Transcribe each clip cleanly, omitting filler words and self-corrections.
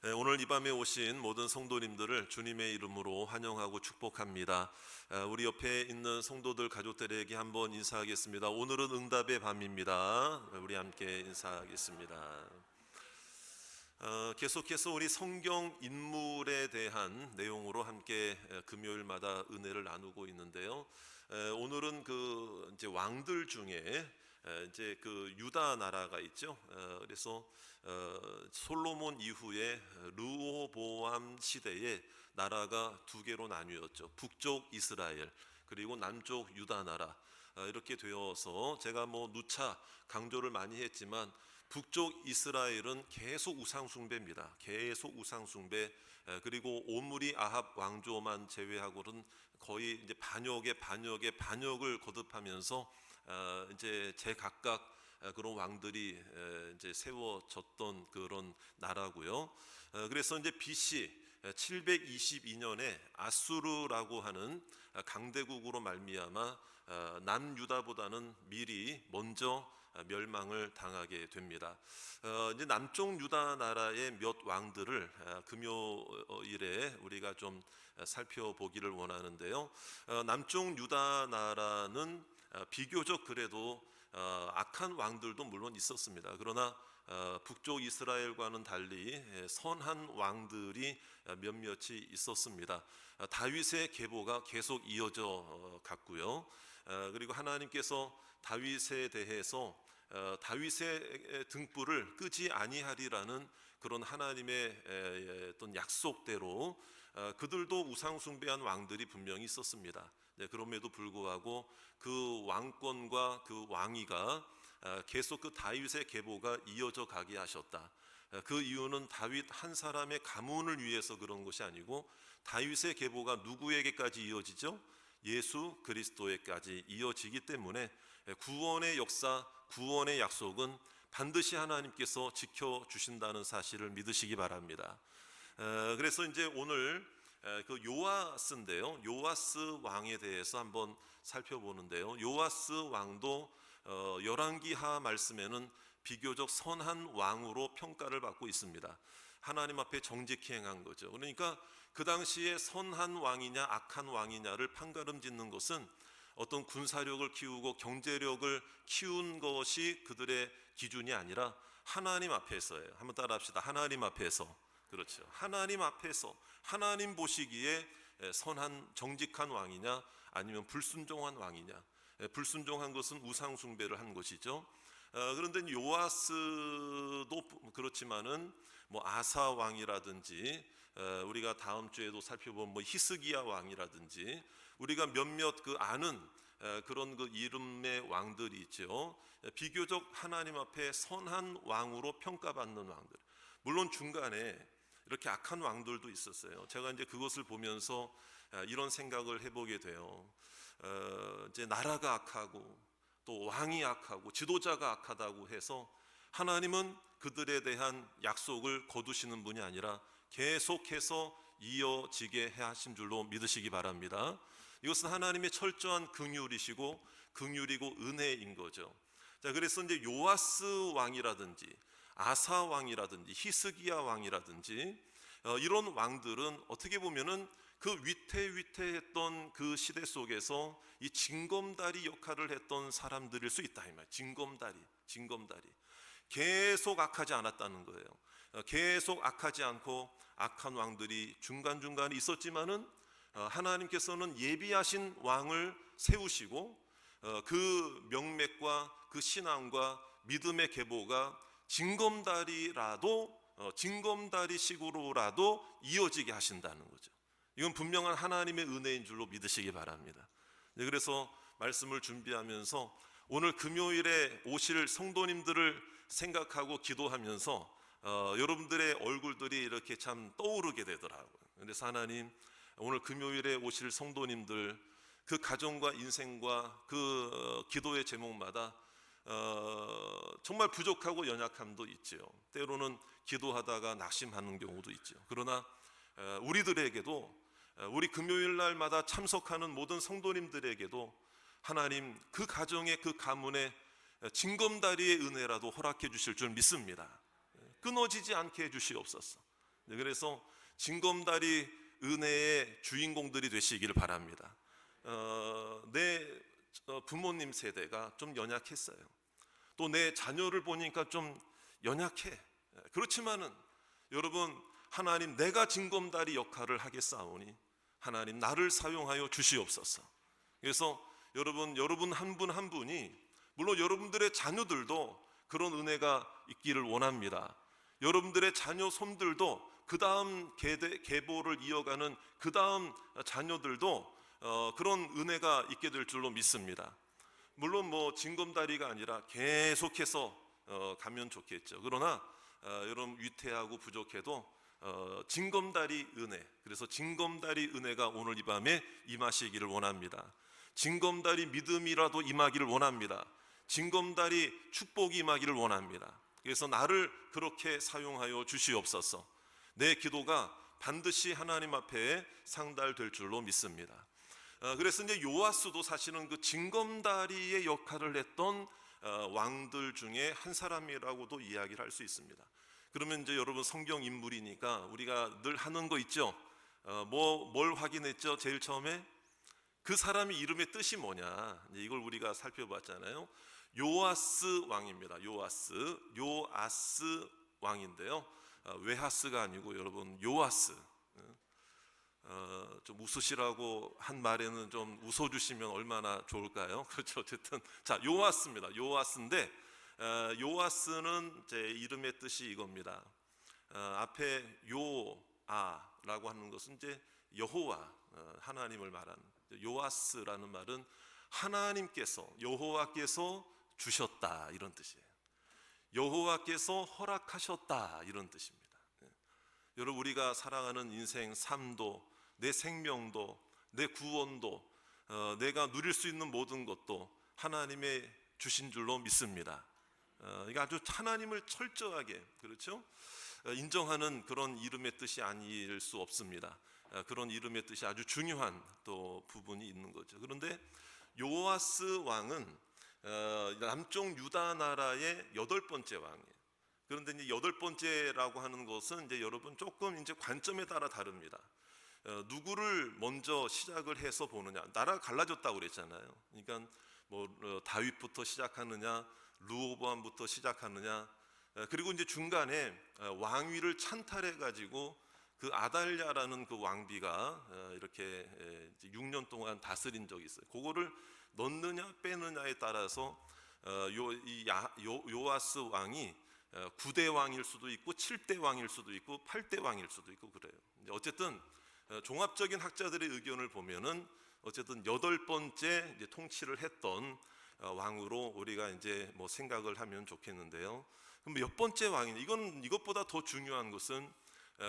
오늘 이 밤에 오신 모든 성도님들을 주님의 이름으로 환영하고 축복합니다. 우리 옆에 있는 성도들 가족들에게 한번 인사하겠습니다. 오늘은 응답의 밤입니다. 우리 함께 인사하겠습니다. 계속해서 우리 성경 인물에 대한 내용으로 함께 금요일마다 은혜를 나누고 있는데요. 오늘은 이제 왕들 중에 이제 유다 나라가 있죠. 그래서 솔로몬 이후에 르호보암 시대에 나라가 두 개로 나뉘었죠. 북쪽 이스라엘 그리고 남쪽 유다 나라, 이렇게 되어서 제가 누차 강조를 많이 했지만 북쪽 이스라엘은 계속 우상숭배입니다. 계속 우상숭배. 그리고 오므리 아합 왕조만 제외하고는 거의 이제 반역을 거듭하면서 이제 제각각 그런 왕들이 이제 세워졌던 그런 나라고요. 그래서 이제 BC 722년에 아수르라고 하는 강대국으로 말미암아 남유다보다는 미리 먼저 멸망을 당하게 됩니다. 이제 남쪽 유다 나라의 몇 왕들을 금요일에 우리가 좀 살펴보기를 원하는데요. 남쪽 유다 나라는 비교적 그래도 악한 왕들도 물론 있었습니다. 그러나 북쪽 이스라엘과는 달리 선한 왕들이 몇몇이 있었습니다. 다윗의 계보가 계속 이어져 갔고요. 그리고 하나님께서 다윗에 대해서 다윗의 등불을 끄지 아니하리라는 그런 하나님의 어떤 약속대로 그들도 우상숭배한 왕들이 분명히 있었습니다. 그럼에도 불구하고 그 왕권과 그 왕위가 계속 그 다윗의 계보가 이어져 가게 하셨다. 그 이유는 다윗 한 사람의 가문을 위해서 그런 것이 아니고 다윗의 계보가 누구에게까지 이어지죠? 예수 그리스도에까지 이어지기 때문에 구원의 역사, 구원의 약속은 반드시 하나님께서 지켜주신다는 사실을 믿으시기 바랍니다. 그래서 이제 오늘 그 요아스인데요. 요아스 왕에 대해서 한번 살펴보는데요. 요아스 왕도 열왕기하 말씀에는 비교적 선한 왕으로 평가를 받고 있습니다. 하나님 앞에 정직히 행한 거죠. 그러니까 그 당시에 선한 왕이냐 악한 왕이냐를 판가름 짓는 것은 어떤 군사력을 키우고 경제력을 키운 것이 그들의 기준이 아니라 하나님 앞에서예요. 한번 따라합시다. 하나님 앞에서. 그렇죠. 하나님 앞에서 하나님 보시기에 선한 정직한 왕이냐 아니면 불순종한 왕이냐. 불순종한 것은 우상숭배를 한 것이죠. 그런데 요아스도 그렇지만은 아사 왕이라든지 우리가 다음 주에도 살펴본 히스기야 왕이라든지 우리가 몇몇 아는 그런 이름의 왕들이 있죠. 비교적 하나님 앞에 선한 왕으로 평가받는 왕들. 물론 중간에 이렇게 악한 왕들도 있었어요. 제가 이제 그것을 보면서 이런 생각을 해보게 돼요. 이제 나라가 악하고 또 왕이 악하고 지도자가 악하다고 해서 하나님은 그들에 대한 약속을 거두시는 분이 아니라 계속해서 이어지게 해 하신 줄로 믿으시기 바랍니다. 이것은 하나님의 철저한 긍휼이시고 긍휼이고 은혜인 거죠. 자, 그래서 이제 요아스 왕이라든지 아사 왕이라든지 히스기야 왕이라든지 이런 왕들은 어떻게 보면은 그 위태위태했던 그 시대 속에서 이 징검다리 역할을 했던 사람들일 수 있다 이 말. 징검다리. 계속 악하지 않았다는 거예요. 계속 악하지 않고 악한 왕들이 중간중간에 있었지만은 하나님께서는 예비하신 왕을 세우시고 그 명맥과 그 신앙과 믿음의 계보가 징검다리식으로라도 이어지게 하신다는 거죠. 이건 분명한 하나님의 은혜인 줄로 믿으시기 바랍니다. 그래서 말씀을 준비하면서 오늘 금요일에 오실 성도님들을 생각하고 기도하면서 여러분들의 얼굴들이 이렇게 참 떠오르게 되더라고요. 그래서 하나님, 오늘 금요일에 오실 성도님들 그 가정과 인생과 그 기도의 제목마다 정말 부족하고 연약함도 있죠. 때로는 기도하다가 낙심하는 경우도 있죠. 그러나 우리들에게도 우리 금요일 날마다 참석하는 모든 성도님들에게도 하나님 그 가정의 그 가문에 징검다리의 은혜라도 허락해 주실 줄 믿습니다. 끊어지지 않게 해 주시옵소서. 그래서 징검다리 은혜의 주인공들이 되시기를 바랍니다. 내 부모님 세대가 좀 연약했어요. 또 내 자녀를 보니까 좀 연약해. 그렇지만은 여러분, 하나님, 내가 징검다리 역할을 하겠사오니 하나님 나를 사용하여 주시옵소서. 그래서 여러분 한 분 한 분이, 물론 여러분들의 자녀들도 그런 은혜가 있기를 원합니다. 여러분들의 자녀 손들도 그 다음 계보를 이어가는 그 다음 자녀들도 그런 은혜가 있게 될 줄로 믿습니다. 물론 뭐 징검다리가 아니라 계속해서 가면 좋겠죠. 그러나 여러분, 위태하고 부족해도 징검다리 은혜, 그래서 징검다리 은혜가 오늘 이 밤에 임하시기를 원합니다. 징검다리 믿음이라도 임하기를 원합니다. 징검다리 축복이 임하기를 원합니다. 그래서 나를 그렇게 사용하여 주시옵소서. 내 기도가 반드시 하나님 앞에 상달될 줄로 믿습니다. 그래서 이제 요아스도 사실은 그 징검다리의 역할을 했던 왕들 중에 한 사람이라고도 이야기를 할 수 있습니다. 그러면 이제 여러분, 성경 인물이니까 우리가 늘 하는 거 있죠. 뭘 확인했죠? 제일 처음에 그 사람의 이름의 뜻이 뭐냐, 이걸 우리가 살펴봤잖아요. 요아스 왕입니다. 요아스 왕인데요. 외하스가 아니고 여러분, 요아스. 좀 웃으시라고 한 말에는 좀 웃어주시면 얼마나 좋을까요? 그렇죠. 어쨌든 자, 요아스입니다. 요아스인데 요아스는 제 이름의 뜻이 이겁니다. 앞에 요아라고 하는 것은 이제 여호와, 하나님을 말하는, 요아스라는 말은 하나님께서, 여호와께서 주셨다, 이런 뜻이에요. 여호와께서 허락하셨다, 이런 뜻입니다. 여러분, 우리가 살아가는 인생 삶도, 내 생명도, 내 구원도, 내가 누릴 수 있는 모든 것도 하나님의 주신 줄로 믿습니다. 이게 아주 하나님을 철저하게, 그렇죠? 인정하는 그런 이름의 뜻이 아닐 수 없습니다. 그런 이름의 뜻이 아주 중요한 또 부분이 있는 거죠. 그런데 요아스 왕은 남쪽 유다 나라의 8번째 왕이에요. 그런데 이제 8번째라고 하는 것은 이제 여러분, 조금 이제 관점에 따라 다릅니다. 누구를 먼저 시작을 해서 보느냐, 나라가 갈라졌다고 그랬잖아요. 그러니까 뭐 다윗부터 시작하느냐, 르호보암부터 시작하느냐, 그리고 이제 중간에 왕위를 찬탈해 가지고 그 아달랴라는 그 왕비가 이렇게 6년 동안 다스린 적이 있어요. 그거를 넣느냐 빼느냐에 따라서 요아스 왕이 9대 왕일 수도 있고 7대 왕일 수도 있고 8대 왕일 수도 있고 그래요. 어쨌든 종합적인 학자들의 의견을 보면은 어쨌든 8번째 이제 통치를 했던 왕으로 우리가 이제 뭐 생각을 하면 좋겠는데요. 그럼 몇 번째 왕이냐? 이것보다 더 중요한 것은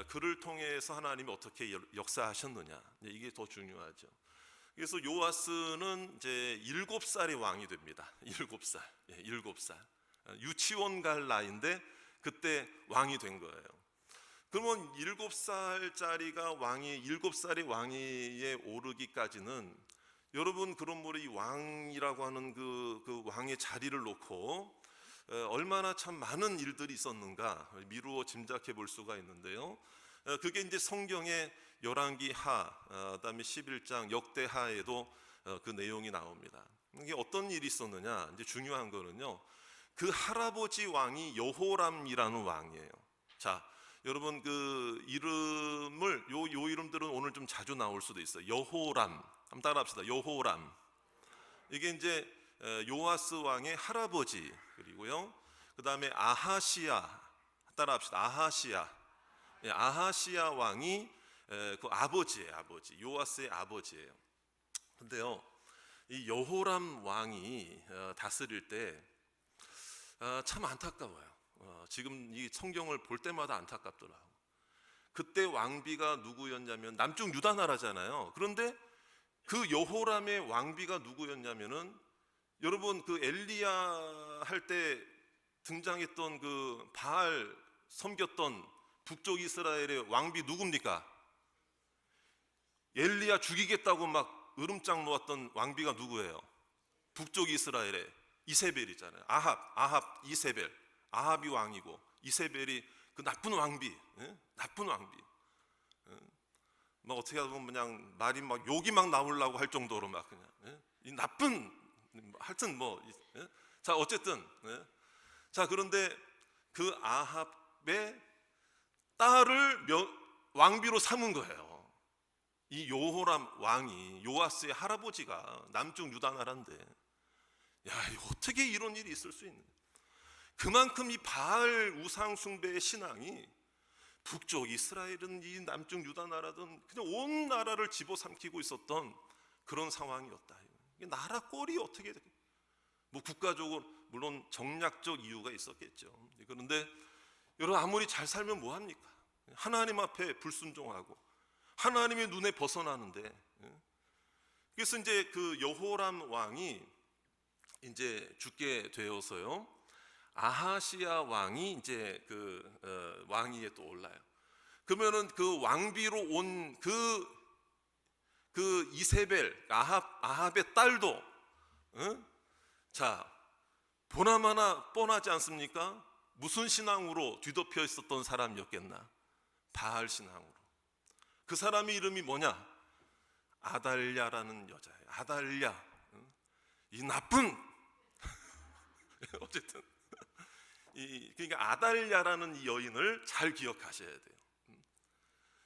그를 통해서 하나님이 어떻게 역사하셨느냐, 이게 더 중요하죠. 그래서 요아스는 이제 7살의 왕이 됩니다. 7살. 유치원 갈 나이인데 그때 왕이 된 거예요. 그러면 7살짜리가 왕이, 7살의 왕위에 오르기까지는 여러분, 그런 이 왕이라고 하는 그 왕의 자리를 놓고 얼마나 참 많은 일들이 있었는가 미루어 짐작해 볼 수가 있는데요. 그게 이제 성경의 열왕기 하, 그다음에 11장 역대하에도 그 내용이 나옵니다. 이게 어떤 일이 있었느냐? 이제 중요한 거는요, 그 할아버지 왕이 여호람이라는 왕이에요. 자, 여러분, 그 이름을 요 이름들은 오늘 좀 자주 나올 수도 있어요. 여호람, 한번 따라합시다. 여호람. 이게 이제 요아스 왕의 할아버지, 그리고요, 그 다음에 아하시야, 따라합시다. 아하시야 왕이 그 아버지예요. 요아스의 아버지예요. 근데요, 이 여호람 왕이 다스릴 때 참 안타까워요. 지금 이 성경을 볼 때마다 안타깝더라고. 그때 왕비가 누구였냐면 남쪽 유다 나라잖아요. 그런데 그 여호람의 왕비가 누구였냐면은 여러분, 그 엘리야 할 때 등장했던 그 바알 섬겼던 북쪽 이스라엘의 왕비 누굽니까? 엘리야 죽이겠다고 막 으름장 놓았던 왕비가 누구예요? 북쪽 이스라엘의 이세벨이잖아요. 아합, 이세벨. 아합이 왕이고 이세벨이 그 나쁜 왕비, 나쁜 왕비. 막 어떻게 하면 그냥 말이 막 욕이 막 나오려고 할 정도로 막 그냥 이 나쁜, 하여튼 뭐, 자 어쨌든, 자 그런데 그 아합의 딸을 왕비로 삼은 거예요. 이 요호람 왕이, 요아스의 할아버지가 남쪽 유다 나라인데, 야 어떻게 이런 일이 있을 수 있는? 그만큼 이 바알 우상 숭배의 신앙이 북쪽 이스라엘은 이 남쪽 유다 나라든 그냥 온 나라를 집어삼키고 있었던 그런 상황이었다. 나라 꼴이 어떻게 뭐 국가적으로 물론 정략적 이유가 있었겠죠. 그런데 여러분 아무리 잘 살면 뭐 합니까? 하나님 앞에 불순종하고 하나님의 눈에 벗어나는데, 그래서 이제 그 여호람 왕이 이제 죽게 되어서요, 아하시야 왕이 이제 그 왕위에 또 올라요. 그러면은 그 왕비로 온 그 이세벨 아합의 딸도, 자 보나마나 뻔하지 않습니까? 무슨 신앙으로 뒤덮여 있었던 사람이었겠나? 바알 신앙으로. 그 사람의 이름이 뭐냐? 아달랴라는 여자예요. 아달랴, 이 나쁜 어쨌든 그러니까 아달랴라는 이 여인을 잘 기억하셔야 돼요.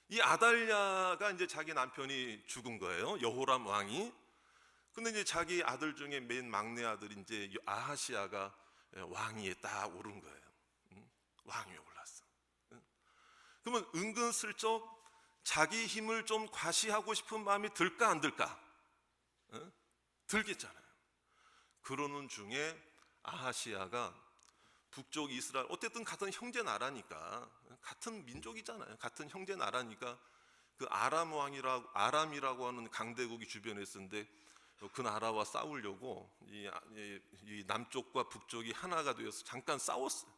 이 아달랴가 이제 자기 남편이 죽은 거예요, 여호람 왕이. 근데 이제 자기 아들 중에 맨 막내 아들이 이제 아하시야가 왕위에 딱 오른 거예요. 왕위에 올랐어. 그러면 은근슬쩍 자기 힘을 좀 과시하고 싶은 마음이 들까 안 들까? 들겠잖아요. 그러는 중에 아하시야가 북쪽 이스라엘, 어쨌든 같은 형제 나라니까, 같은 민족이잖아요. 같은 형제 나라니까 그 아람이라고 하는 강대국이 주변에 있었는데 그 나라와 싸우려고 이 남쪽과 북쪽이 하나가 되어서 잠깐 싸웠어요.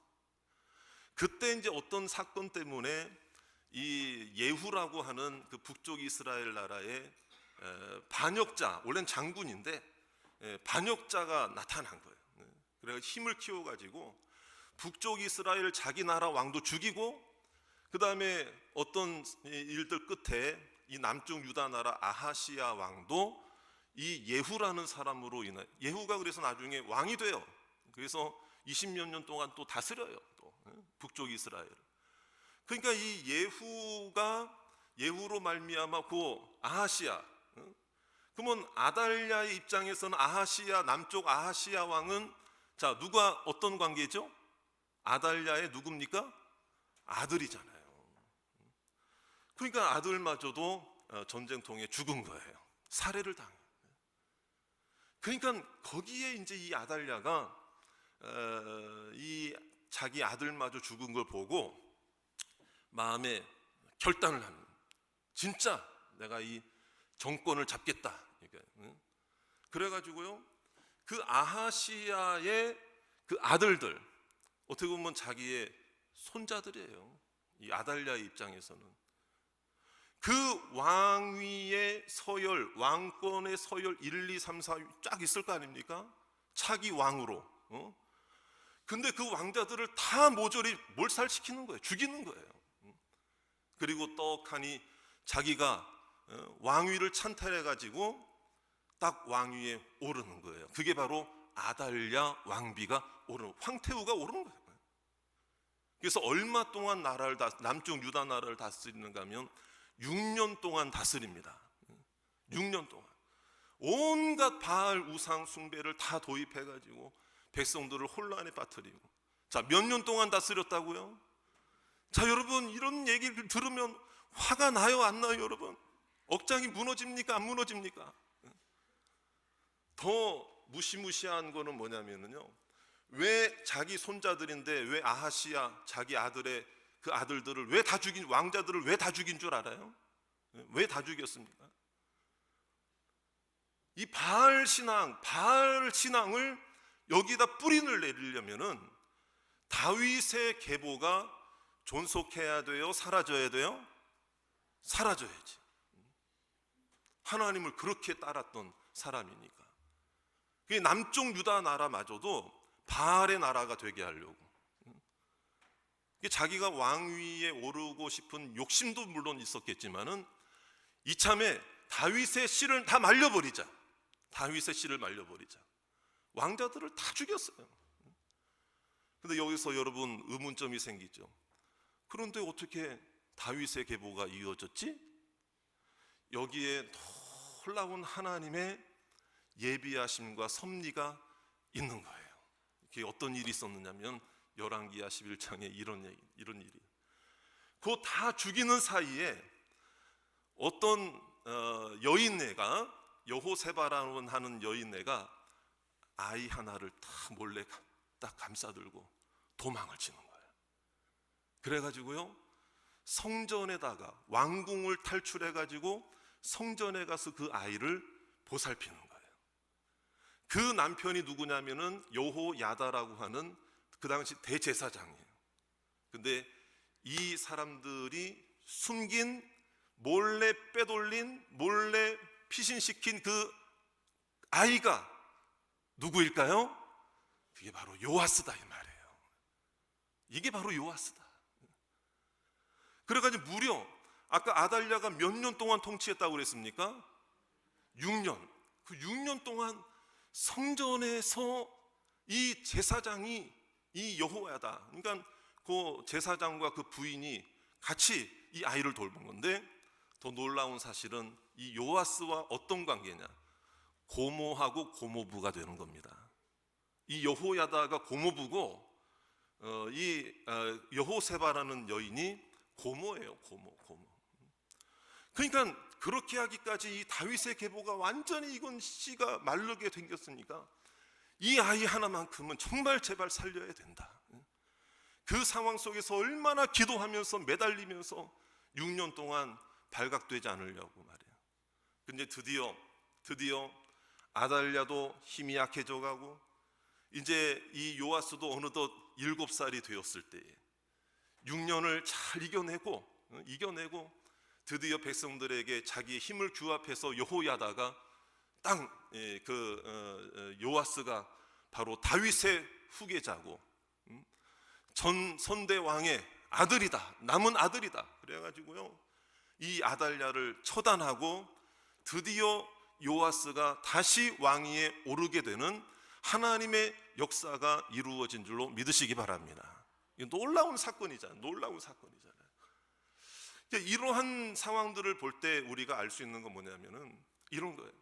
그때 이제 어떤 사건 때문에 이 예후라고 하는 그 북쪽 이스라엘 나라의 반역자, 원래는 장군인데 반역자가 나타난 거예요. 그래서 힘을 키워가지고 북쪽 이스라엘 자기 나라 왕도 죽이고, 그 다음에 어떤 일들 끝에 이 남쪽 유다 나라 아하시야 왕도 이 예후라는 사람으로 인해, 예후가 그래서 나중에 왕이 돼요. 그래서 20몇 년 동안 또 다스려요, 또 북쪽 이스라엘. 그러니까 이 예후로 말미암아 그 아하시야, 그러면 아달랴의 입장에서는 아하시야, 남쪽 아하시야 왕은 자 누가 어떤 관계죠? 아달랴의 누굽니까? 아들이잖아요. 그러니까 아들마저도 전쟁통에 죽은 거예요. 살해를 당해요. 그러니까 거기에 이제 이 아달랴가 이 자기 아들마저 죽은 걸 보고 마음에 결단을 하는, 진짜 내가 이 정권을 잡겠다. 그래가지고요, 그 아하시야의 그 아들들, 어떻게 보면 자기의 손자들이에요. 이 아달랴의 입장에서는 그 왕위의 서열, 왕권의 서열 1, 2, 3, 4 쫙 있을 거 아닙니까? 차기 왕으로. 근데 그 왕자들을 다 모조리 몰살시키는 거예요. 죽이는 거예요. 그리고 떡하니 자기가 왕위를 찬탈해가지고 딱 왕위에 오르는 거예요. 그게 바로 아달랴 왕비가 오르는, 황태후가 오르는 거예요. 그래서 얼마 동안 나라를 남쪽 유다 나라를 다스리는가 하면 6년 동안 다스립니다. 6년 동안 온갖 바알 우상 숭배를 다 도입해가지고 백성들을 혼란에 빠뜨리고, 자 몇 년 동안 다스렸다고요? 자 여러분, 이런 얘기를 들으면 화가 나요 안 나요? 여러분, 억장이 무너집니까 안 무너집니까? 더 무시무시한 거는 뭐냐면요, 왜 자기 손자들인데 왜 아하시야 자기 아들의 그 아들들을 왜 다 죽인, 왕자들을 왜 다 죽인 줄 알아요? 왜 다 죽였습니까? 이 바알 신앙을 여기다 뿌리를 내리려면은 다윗의 계보가 존속해야 돼요, 사라져야 돼요? 사라져야지. 하나님을 그렇게 따랐던 사람이니까. 그 남쪽 유다 나라마저도 바알의 나라가 되게 하려고. 자기가 왕위에 오르고 싶은 욕심도 물론 있었겠지만은 이참에 다윗의 씨를 다 말려버리자. 다윗의 씨를 말려버리자. 왕자들을 다 죽였어요. 근데 여기서 여러분 의문점이 생기죠. 그런데 어떻게 다윗의 계보가 이어졌지? 여기에 놀라운 하나님의 예비하심과 섭리가 있는 거예요. 이게 어떤 일이 있었느냐면 열왕기하 11장에 이런 일이. 그 다 죽이는 사이에 어떤 여인네가, 여호세바라는 하는 여인네가 아이 하나를 다 몰래 딱 감싸들고 도망을 치는 거예요. 그래가지고요 성전에다가 왕궁을 탈출해가지고 성전에 가서 그 아이를 보살피는 거예요. 그 남편이 누구냐면은 여호야다라고 하는 그 당시 대제사장이에요. 근데 이 사람들이 숨긴, 몰래 빼돌린, 몰래 피신시킨 그 아이가 누구일까요? 그게 바로 요아스다 이 말이에요. 이게 바로 요아스다. 그래가지고 무려 아까 아달랴가 몇 년 동안 통치했다고 그랬습니까? 6년. 그 6년 동안 성전에서 이 제사장이, 이 여호야다, 그러니까 그 제사장과 그 부인이 같이 이 아이를 돌본 건데, 더 놀라운 사실은 이 요아스와 어떤 관계냐? 고모하고 고모부가 되는 겁니다. 이 여호야다가 고모부고 이 여호세바라는 여인이 고모예요. 고모. 그러니까 그렇게 하기까지 이 다윗의 계보가 완전히 이건 씨가 마르게 생겼으니까 이 아이 하나만큼은 정말 제발 살려야 된다. 그 상황 속에서 얼마나 기도하면서 매달리면서 6년 동안 발각되지 않으려고 말이에요. 근데 드디어 아달랴도 힘이 약해져 가고 이제 이 요아스도 어느덧 7살이 되었을 때에 6년을 잘 이겨내고 드디어 백성들에게 자기의 힘을 규합해서 여호야다가 요아스가 바로 다윗의 후계자고 전 선대 왕의 아들이다, 남은 아들이다. 그래가지고요 이 아달랴를 처단하고 드디어 요아스가 다시 왕위에 오르게 되는 하나님의 역사가 이루어진 줄로 믿으시기 바랍니다. 놀라운 사건이잖아요. 이러한 상황들을 볼 때 우리가 알 수 있는 건 뭐냐면은 이런 거예요.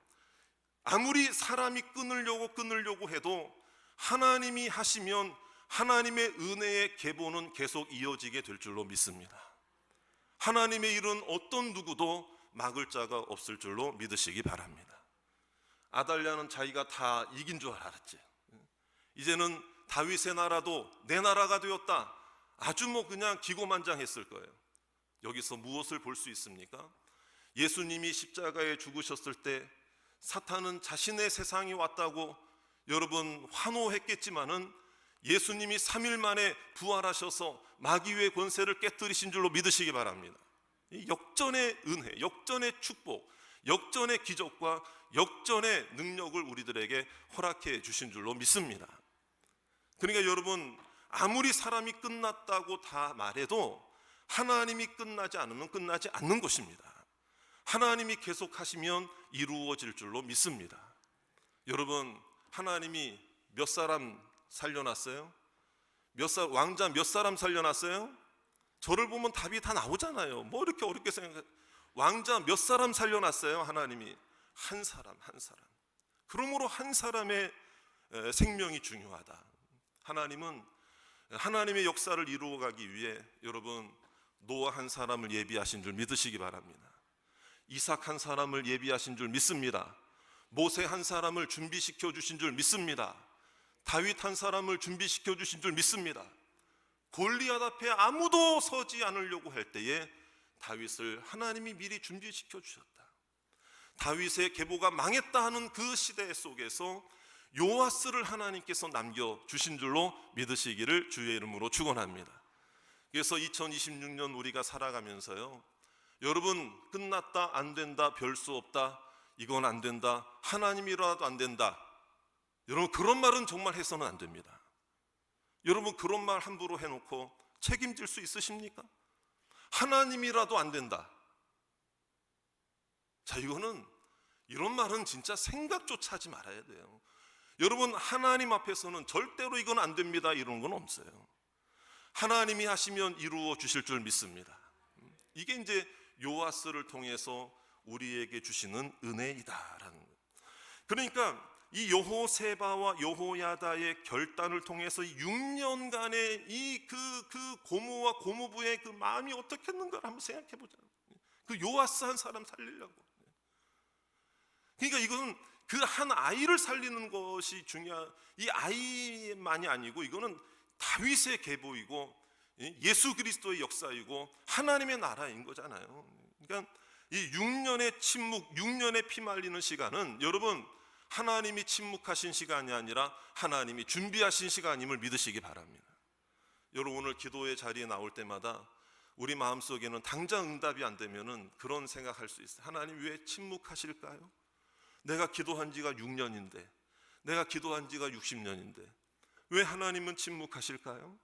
아무리 사람이 끊으려고 해도 하나님이 하시면 하나님의 은혜의 계보는 계속 이어지게 될 줄로 믿습니다. 하나님의 일은 어떤 누구도 막을 자가 없을 줄로 믿으시기 바랍니다. 아달랴는 자기가 다 이긴 줄 알았지. 이제는 다윗의 나라도 내 나라가 되었다. 아주 그냥 기고만장했을 거예요. 여기서 무엇을 볼 수 있습니까? 예수님이 십자가에 죽으셨을 때 사탄은 자신의 세상이 왔다고 여러분 환호했겠지만은 예수님이 3일 만에 부활하셔서 마귀의 권세를 깨뜨리신 줄로 믿으시기 바랍니다. 역전의 은혜, 역전의 축복, 역전의 기적과 역전의 능력을 우리들에게 허락해 주신 줄로 믿습니다. 그러니까 여러분 아무리 사람이 끝났다고 다 말해도 하나님이 끝나지 않으면 끝나지 않는 것입니다. 하나님이 계속하시면 이루어질 줄로 믿습니다. 여러분 하나님이 몇 사람 살려놨어요? 왕자 몇 사람 살려놨어요? 저를 보면 답이 다 나오잖아요. 뭐 이렇게 어렵게 생각해? 왕자 몇 사람 살려놨어요? 하나님이 한 사람. 그러므로 한 사람의 생명이 중요하다. 하나님은 하나님의 역사를 이루어가기 위해 여러분 노아 한 사람을 예비하신 줄 믿으시기 바랍니다. 이삭 한 사람을 예비하신 줄 믿습니다. 모세 한 사람을 준비시켜 주신 줄 믿습니다. 다윗 한 사람을 준비시켜 주신 줄 믿습니다. 골리앗 앞에 아무도 서지 않으려고 할 때에 다윗을 하나님이 미리 준비시켜 주셨다. 다윗의 계보가 망했다 하는 그 시대 속에서 요아스를 하나님께서 남겨주신 줄로 믿으시기를 주의 이름으로 축원합니다. 그래서 2026년 우리가 살아가면서요 여러분 끝났다, 안 된다, 별 수 없다, 이건 안 된다, 하나님이라도 안 된다, 여러분 그런 말은 정말 해서는 안 됩니다. 여러분 그런 말 함부로 해놓고 책임질 수 있으십니까? 하나님이라도 안 된다. 자, 이런 말은 진짜 생각조차 하지 말아야 돼요. 여러분, 하나님 앞에서는 절대로 이건 안 됩니다 이런 건 없어요. 하나님이 하시면 이루어 주실 줄 믿습니다. 이게 이제 요아스를 통해서 우리에게 주시는 은혜이다라는 거예요. 그러니까 이 여호세바와 여호야다의 결단을 통해서 6년간의 이 그 고모와 고모부의 그 마음이 어떻겠는가 한번 생각해 보자. 그 요아스 한 사람 살리려고. 그러니까 이거는 그 한 아이를 살리는 것이 중요한, 이 아이만이 아니고 이거는 다윗의 계보이고 예수 그리스도의 역사이고 하나님의 나라인 거잖아요. 그러니까 이 6년의 침묵, 6년의 피 말리는 시간은 여러분 하나님이 침묵하신 시간이 아니라 하나님이 준비하신 시간임을 믿으시기 바랍니다. 여러분, 오늘 기도의 자리에 나올 때마다 우리 마음속에는 당장 응답이 안 되면은 그런 생각할 수 있어요. 하나님 왜 침묵하실까요? 내가 기도한 지가 6년인데, 내가 기도한 지가 60년인데 왜 하나님은 침묵하실까요?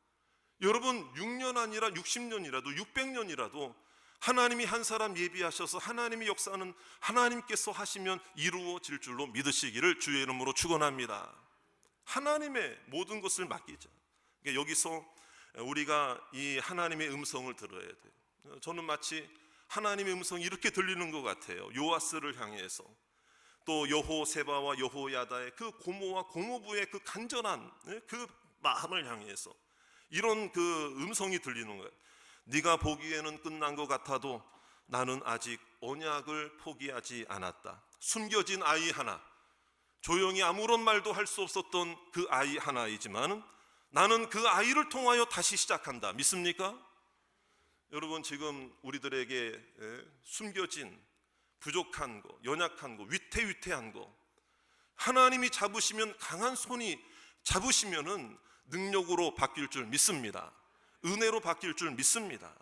여러분, 6년 아니라 60년이라도 600년이라도 하나님이 한 사람 예비하셔서 하나님이 역사는 하나님께서 하시면 이루어질 줄로 믿으시기를 주의 이름으로 축원합니다. 하나님의 모든 것을 맡기자. 그러니까 여기서 우리가 이 하나님의 음성을 들어야 돼요. 저는 마치 하나님의 음성이 이렇게 들리는 것 같아요. 요아스를 향해서, 또 여호세바와 여호야다의 그 고모와 고모부의 그 간절한 그 마음을 향해서 이런 그 음성이 들리는 거예요. 네가 보기에는 끝난 것 같아도 나는 아직 언약을 포기하지 않았다. 숨겨진 아이 하나, 조용히 아무런 말도 할 수 없었던 그 아이 하나이지만 나는 그 아이를 통하여 다시 시작한다. 믿습니까? 여러분, 지금 우리들에게 숨겨진 부족한 거, 연약한 거, 위태위태한 거, 하나님이 잡으시면, 강한 손이 잡으시면은 능력으로 바뀔 줄 믿습니다. 은혜로 바뀔 줄 믿습니다.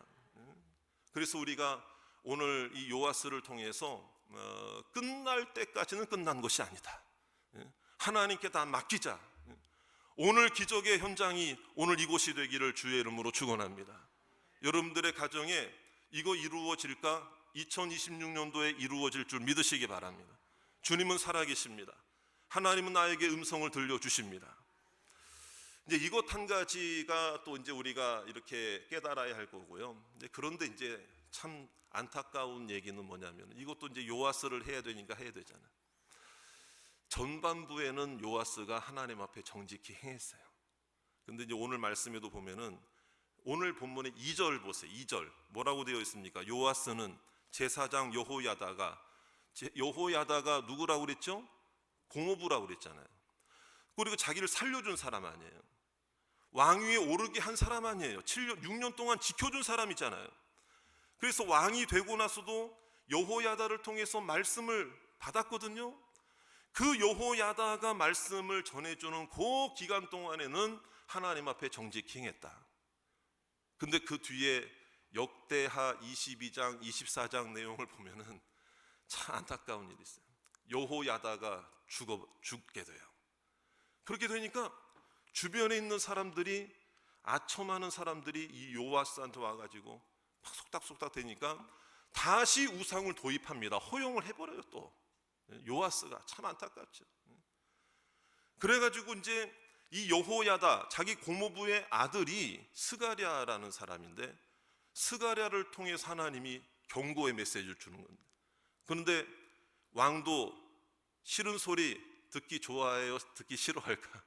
그래서 우리가 오늘 이 요아스를 통해서 끝날 때까지는 끝난 것이 아니다. 하나님께 다 맡기자. 오늘 기적의 현장이 오늘 이곳이 되기를 주의 이름으로 축원합니다. 여러분들의 가정에 이거 이루어질까? 2026년도에 이루어질 줄 믿으시기 바랍니다. 주님은 살아계십니다. 하나님은 나에게 음성을 들려주십니다. 이제 이것 한 가지가 또 이제 우리가 이렇게 깨달아야 할 거고요. 그런데 이제 참 안타까운 얘기는 뭐냐면, 이것도 이제 요아스를 해야 되니까 해야 되잖아요. 전반부에는 요아스가 하나님 앞에 정직히 행했어요. 근데 이제 오늘 말씀에도 보면은, 오늘 본문의 2절 보세요. 2절 뭐라고 되어 있습니까? 요아스는 제사장 여호야다가 누구라고 그랬죠? 고모부라고 그랬잖아요. 그리고 자기를 살려준 사람 아니에요. 왕위에 오르게 한 사람 아니에요. 6년 동안 지켜준 사람이잖아요. 그래서 왕이 되고 나서도 여호야다를 통해서 말씀을 받았거든요. 그 여호야다가 말씀을 전해주는 그 기간 동안에는 하나님 앞에 정직히 행했다. 근데 그 뒤에 역대하 22장, 24장 내용을 보면은 참 안타까운 일이 있어요. 여호야다가 죽게 돼요. 그렇게 되니까 주변에 있는 사람들이, 아첨하는 사람들이 이 요아스한테 와가지고 막 속닥속닥 되니까 다시 우상을 도입합니다. 허용을 해버려요. 또 요아스가 참 안타깝죠. 그래가지고 이제 이 여호야다, 자기 고모부의 아들이 스가랴라는 사람인데, 스가랴를 통해서 하나님이 경고의 메시지를 주는 겁니다. 그런데 왕도 싫은 소리 듣기 좋아해요? 듣기 싫어할까?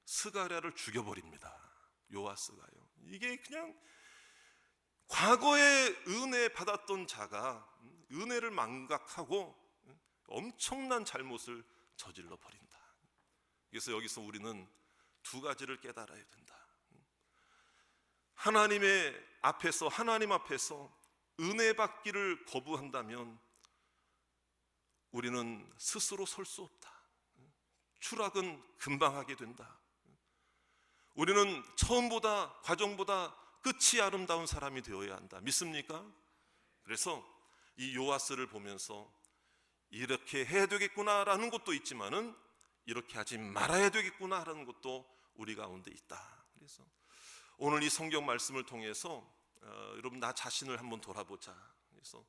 스가랴를 죽여버립니다. 요아스가요. 이게 그냥 과거에 은혜 받았던 자가 은혜를 망각하고 엄청난 잘못을 저질러 버린다. 그래서 여기서 우리는 두 가지를 깨달아야 된다. 하나님 앞에서 은혜 받기를 거부한다면 우리는 스스로 설 수 없다. 추락은 금방 하게 된다. 우리는 처음보다, 과정보다 끝이 아름다운 사람이 되어야 한다. 믿습니까? 그래서 이 요아스를 보면서 이렇게 해야 되겠구나라는 것도 있지만은 이렇게 하지 말아야 되겠구나라는 것도 우리 가운데 있다. 그래서 오늘 이 성경 말씀을 통해서 여러분 나 자신을 한번 돌아보자. 그래서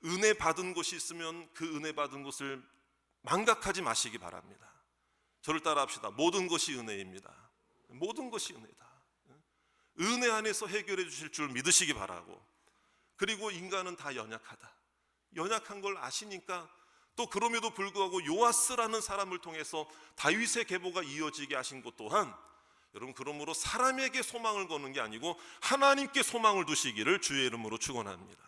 은혜 받은 곳이 있으면 그 은혜 받은 곳을 망각하지 마시기 바랍니다. 저를 따라합시다. 모든 것이 은혜입니다. 모든 것이 은혜다. 은혜 안에서 해결해 주실 줄 믿으시기 바라고, 그리고 인간은 다 연약하다. 연약한 걸 아시니까 또 그럼에도 불구하고 요아스라는 사람을 통해서 다윗의 계보가 이어지게 하신 것 또한, 여러분 그러므로 사람에게 소망을 거는 게 아니고 하나님께 소망을 두시기를 주의 이름으로 축원합니다.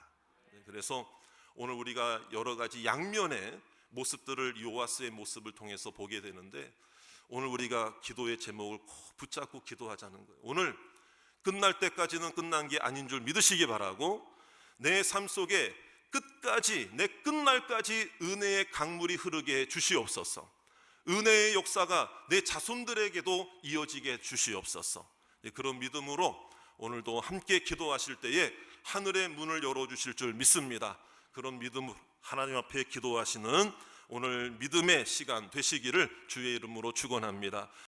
그래서 오늘 우리가 여러 가지 양면의 모습들을 요아스의 모습을 통해서 보게 되는데, 오늘 우리가 기도의 제목을 꼭 붙잡고 기도하자는 거예요. 오늘 끝날 때까지는 끝난 게 아닌 줄 믿으시기 바라고, 내 삶 속에 끝까지, 내 끝날까지 은혜의 강물이 흐르게 해 주시옵소서. 은혜의 역사가 내 자손들에게도 이어지게 해 주시옵소서. 그런 믿음으로 오늘도 함께 기도하실 때에 하늘의 문을 열어주실 줄 믿습니다. 그런 믿음으로 하나님 앞에 기도하시는 오늘 믿음의 시간 되시기를 주의 이름으로 축원합니다.